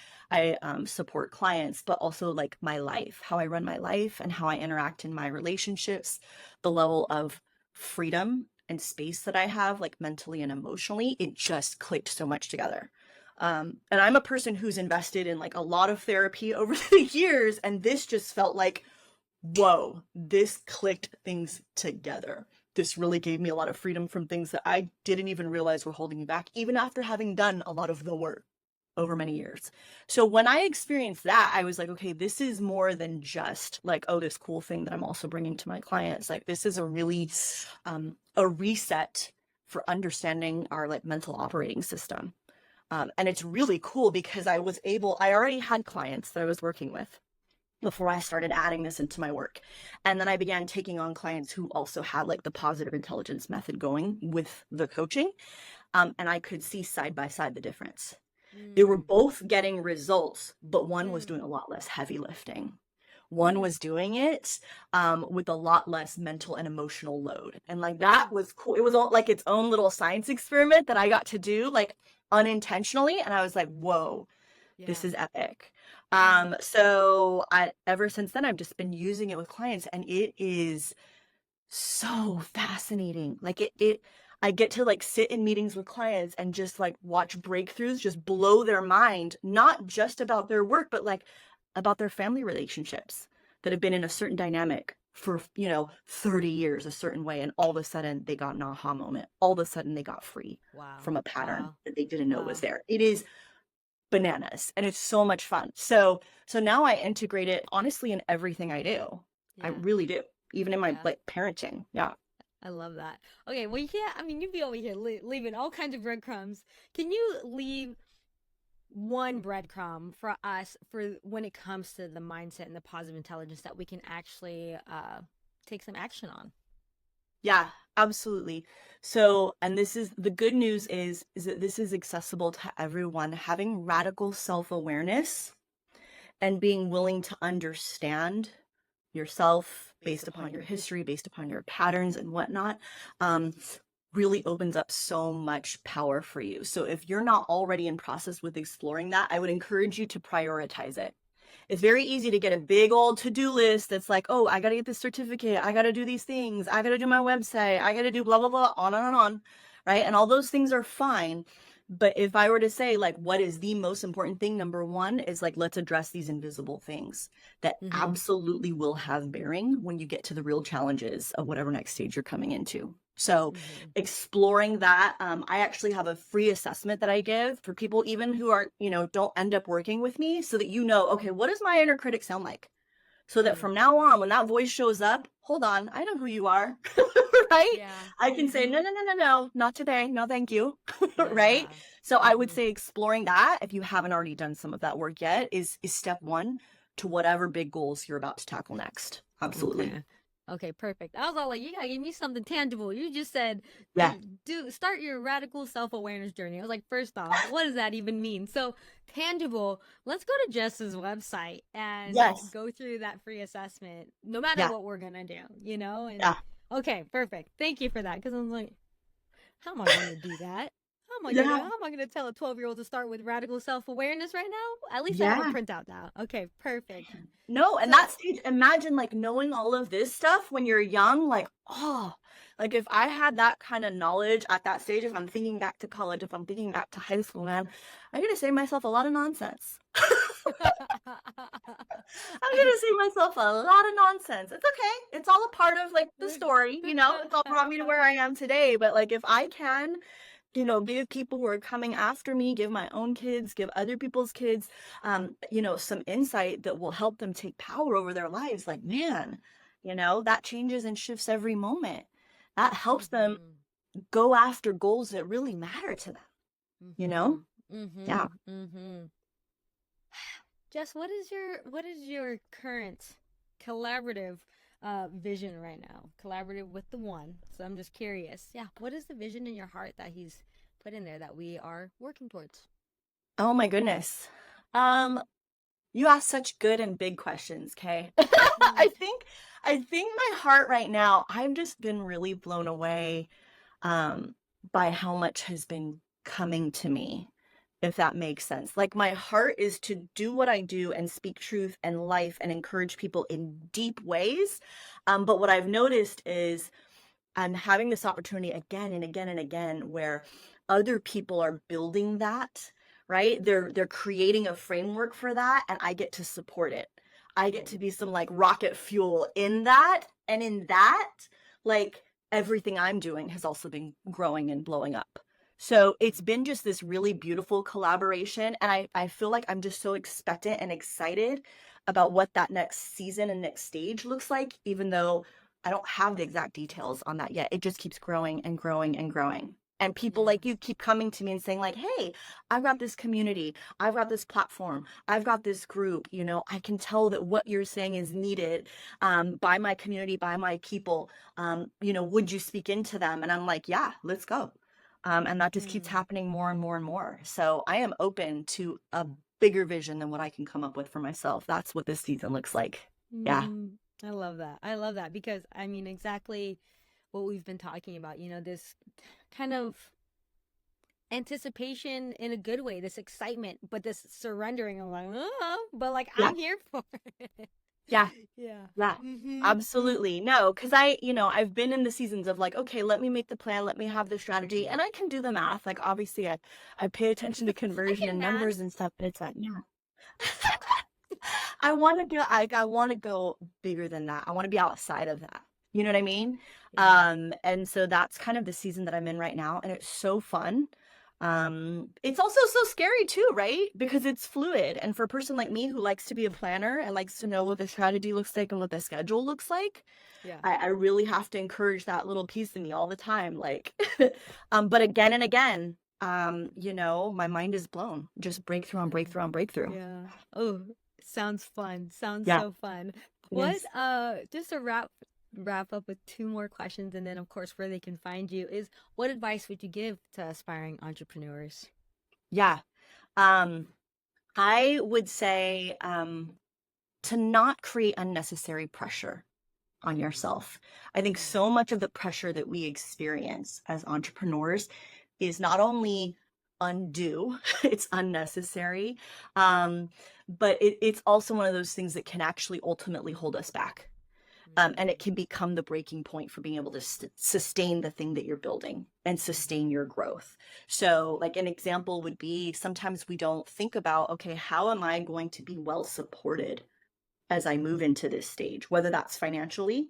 support clients, but also like my life, how I run my life and how I interact in my relationships, the level of freedom and space that I have, like mentally and emotionally. It just clicked so much together. And I'm a person who's invested in like a lot of therapy over the years, and this just felt like, whoa, this clicked things together. This really gave me a lot of freedom from things that I didn't even realize were holding me back, even after having done a lot of the work over many years. So when I experienced that, I was like, okay, this is more than just like, oh, this cool thing that I'm also bringing to my clients. Like, this is a really a reset for understanding our like mental operating system. And it's really cool because I already had clients that I was working with before I started adding this into my work. And then I began taking on clients who also had like the positive intelligence method going with the coaching. And I could see side by side the difference. They were both getting results, but one was doing a lot less heavy lifting. One was doing it with a lot less mental and emotional load. And like that was cool. It was all like its own little science experiment that I got to do like unintentionally. And I was like, whoa, this is epic. So ever since then, I've just been using it with clients, and it is so fascinating. Like I get to like sit in meetings with clients and just like watch breakthroughs just blow their mind, not just about their work, but like about their family relationships that have been in a certain dynamic for, 30 years a certain way. And all of a sudden they got an aha moment. All of a sudden they got free from a pattern that they didn't know was there. It is bananas, and it's so much fun. So now I integrate it honestly in everything I do. I really do, even in my like parenting. Yeah. I love that. Okay, well, you'd be over here leaving all kinds of breadcrumbs. Can you leave one breadcrumb for us for when it comes to the mindset and the positive intelligence that we can actually take some action on? Yeah, absolutely. So, and this is the good news is that this is accessible to everyone. Having radical self-awareness and being willing to understand yourself based upon your history, based upon your patterns and whatnot, um, really opens up so much power for you. So if you're not already in process with exploring that, I would encourage you to prioritize it. It's very easy to get a big old to-do list that's like, oh, I got to get this certificate. I got to do these things. I got to do my website. I got to do blah, blah, blah, on and on, right? And all those things are fine. But if I were to say, like, what is the most important thing? Number one is like, let's address these invisible things that absolutely will have bearing when you get to the real challenges of whatever next stage you're coming into. So exploring that, I actually have a free assessment that I give for people even who aren't, don't end up working with me, so that okay, what does my inner critic sound like? So that from now on, when that voice shows up, hold on, I know who you are, right? Yeah. I can say, no, not today. No, thank you. Right? So I would say exploring that, if you haven't already done some of that work yet, is step one to whatever big goals you're about to tackle next. Absolutely. Okay, perfect. I was all like, you gotta give me something tangible. You just said, Yeah. start your radical self-awareness journey. I was like, first off, what does that even mean? So tangible, let's go to Jess's website and Yes. go through that free assessment, no matter Yeah. what we're gonna do, And Yeah. okay, perfect. Thank you for that. Because I was like, how am I gonna do that? How am I gonna tell a 12-year-old to start with radical self-awareness right now? At least I have a printout now. Okay, perfect. No, and that stage, imagine like knowing all of this stuff when you're young, like, oh, like if I had that kind of knowledge at that stage, if I'm thinking back to college, if I'm thinking back to high school, man, I'm gonna save myself a lot of nonsense. I'm gonna save myself a lot of nonsense. It's okay. It's all a part of like the story, it's all brought me to where I am today. But like if I can, give people who are coming after me, give my own kids, give other people's kids, some insight that will help them take power over their lives. Like, man, that changes and shifts every moment. That helps them go after goals that really matter to them, Yeah. Jess, what is your current collaborative vision right now? Collaborative with the one. So I'm just curious. Yeah, what is the vision in your heart that he's put in there that we are working towards? Oh my goodness. You ask such good and big questions, Kay. I think my heart right now, I've just been really blown away by how much has been coming to me, if that makes sense. Like my heart is to do what I do and speak truth and life and encourage people in deep ways. But what I've noticed is I'm having this opportunity again and again and again where other people are building that, right? They're creating a framework for that, and I get to support it. I get to be some like rocket fuel in that, and in that, like everything I'm doing has also been growing and blowing up. So it's been just this really beautiful collaboration, and I feel like I'm just so expectant and excited about what that next season and next stage looks like, even though I don't have the exact details on that yet. It just keeps growing and growing and growing. And people like you keep coming to me and saying like, hey, I've got this community. I've got this platform. I've got this group. I can tell that what you're saying is needed by my community, by my people. Would you speak into them? And I'm like, yeah, let's go. And that just keeps happening more and more and more. So I am open to a bigger vision than what I can come up with for myself. That's what this season looks like. Yeah. I love that. I love that because I mean exactly what we've been talking about, this kind of anticipation in a good way, this excitement, but this surrendering of like, but like Yeah. I'm here for it. Yeah. Yeah. Yeah. Absolutely. No, because I've been in the seasons of like, okay, let me make the plan, let me have the strategy, and I can do the math. Like obviously I pay attention to conversion and numbers and stuff, but it's like, yeah. I want to go bigger than that. I want to be outside of that. You know what I mean? Yeah. And so that's kind of the season that I'm in right now, and it's so fun. It's also so scary too, right? Because it's fluid. And for a person like me who likes to be a planner and likes to know what the strategy looks like and what the schedule looks like, Yeah. I really have to encourage that little piece in me all the time. Like, but again and again, my mind is blown. Just breakthrough on breakthrough on breakthrough. Yeah. Oh, sounds fun. Sounds Yeah. so fun. Yes. Just to wrap up with two more questions and then of course where they can find you is what advice would you give to aspiring entrepreneurs? Yeah. I would say to not create unnecessary pressure on yourself. I think so much of the pressure that we experience as entrepreneurs is not only undue, it's unnecessary, but it's also one of those things that can actually ultimately hold us back. And it can become the breaking point for being able to sustain the thing that you're building and sustain your growth. So like an example would be sometimes we don't think about, okay, how am I going to be well supported as I move into this stage, whether that's financially,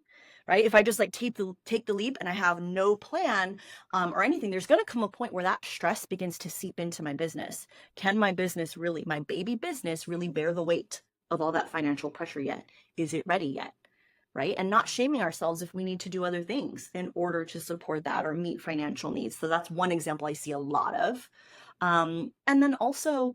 right? If I just like take the leap and I have no plan or anything, there's going to come a point where that stress begins to seep into my business. Can my business really, my baby business, really bear the weight of all that financial pressure yet? Is it ready yet? Right? And not shaming ourselves if we need to do other things in order to support that or meet financial needs. So that's one example I see a lot of. And then also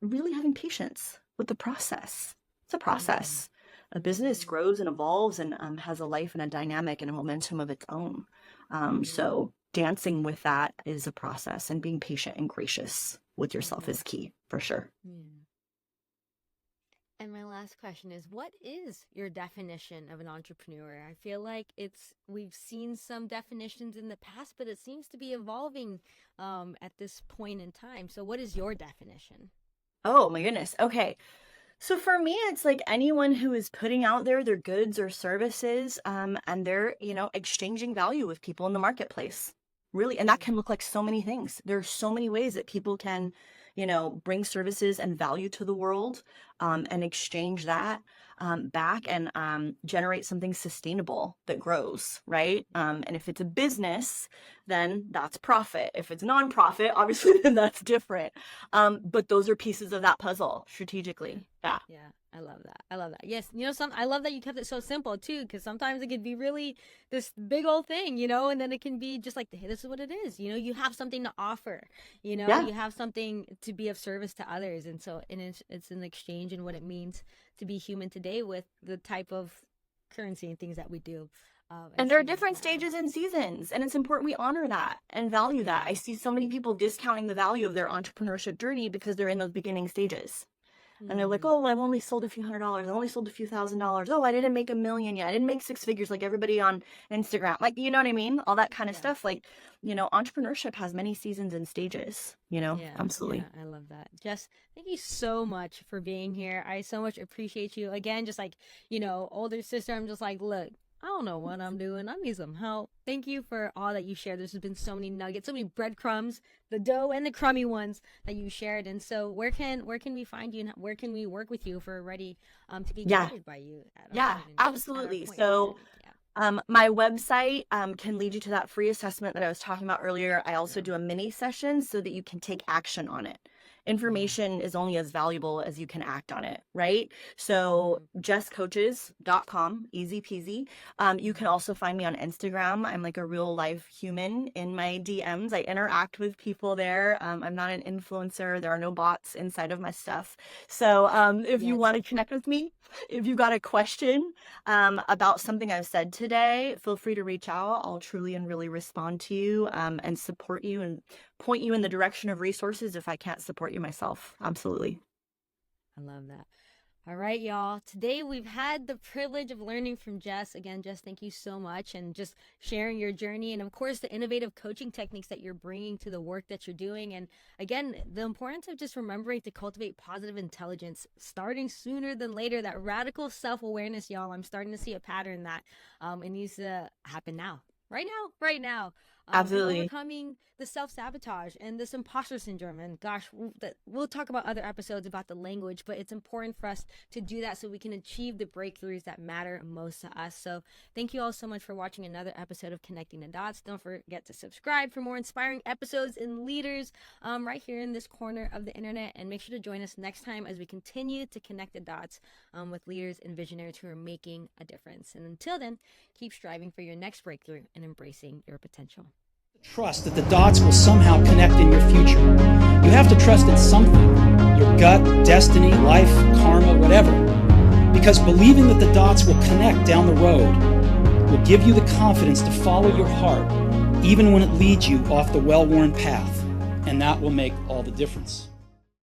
really having patience with the process. It's a process. A business grows and evolves and has a life and a dynamic and a momentum of its own. So dancing with that is a process, and being patient and gracious with yourself is key for sure. And my last question is, what is your definition of an entrepreneur? I feel like we've seen some definitions in the past, but it seems to be evolving at this point in time. So what is your definition? Oh my goodness. Okay. So for me, it's like anyone who is putting out there their goods or services, and they're, exchanging value with people in the marketplace. Really. And that can look like so many things. There are so many ways that people can, bring services and value to the world, and exchange that back and generate something sustainable that grows, right? And if it's a business, then that's profit. If it's nonprofit, obviously, then that's different. But those are pieces of that puzzle strategically. Yeah. Yeah, I love that. I love that. Yes, I love that you kept it so simple too, because sometimes it could be really this big old thing, and then it can be just like, hey, this is what it is. You have something to offer. Yeah. You have something to be of service to others, and so it's an exchange in what it means to be human today with the type of currency and things that we do. And there are different stages and seasons, and it's important we honor that and value that. I see so many people discounting the value of their entrepreneurship journey because they're in those beginning stages. And they're like, oh, I've only sold a few $100s. I only sold a few $1,000s. Oh, I didn't make $1 million yet. I didn't make 6 figures like everybody on Instagram. Like, you know what I mean? All that kind of stuff. Like, entrepreneurship has many seasons and stages, absolutely. Yeah, I love that. Jess, thank you so much for being here. I so much appreciate you. Again, just like, older sister, I'm just like, look, I don't know what I'm doing. I need some help. Thank you for all that you shared. There's been so many nuggets, so many breadcrumbs, the dough and the crummy ones that you shared. And so where can we find you, and where can we work with you if we're ready to be guided by you? Absolutely. So my website can lead you to that free assessment that I was talking about earlier. I also do a mini session so that you can take action on it. Information is only as valuable as you can act on it, right? So jesscoaches.com, easy peasy. You can also find me on Instagram. I'm like a real life human in my DMs. I interact with people there. I'm not an influencer. There are no bots inside of my stuff. So if you want to connect with me, if you got a question about something I've said today, feel free to reach out. I'll truly and really respond to you and support you and point you in the direction of resources if I can't support you myself. Absolutely. I love that. All right, y'all. Today we've had the privilege of learning from Jess. Again, Jess, thank you so much, and just sharing your journey, and of course the innovative coaching techniques that you're bringing to the work that you're doing. And again, the importance of just remembering to cultivate positive intelligence, starting sooner than later. That radical self-awareness, y'all. I'm starting to see a pattern that it needs to happen now. Right now. Absolutely. Overcoming the self-sabotage and this imposter syndrome. And gosh, we'll talk about other episodes about the language, but it's important for us to do that so we can achieve the breakthroughs that matter most to us. So thank you all so much for watching another episode of Connecting the Dots. Don't forget to subscribe for more inspiring episodes and leaders right here in this corner of the internet. And make sure to join us next time as we continue to connect the dots with leaders and visionaries who are making a difference. And until then, keep striving for your next breakthrough and embracing your potential. Trust that the dots will somehow connect in your future. You have to trust in something, your gut, destiny, life, karma, whatever. Because believing that the dots will connect down the road will give you the confidence to follow your heart, even when it leads you off the well-worn path. And that will make all the difference.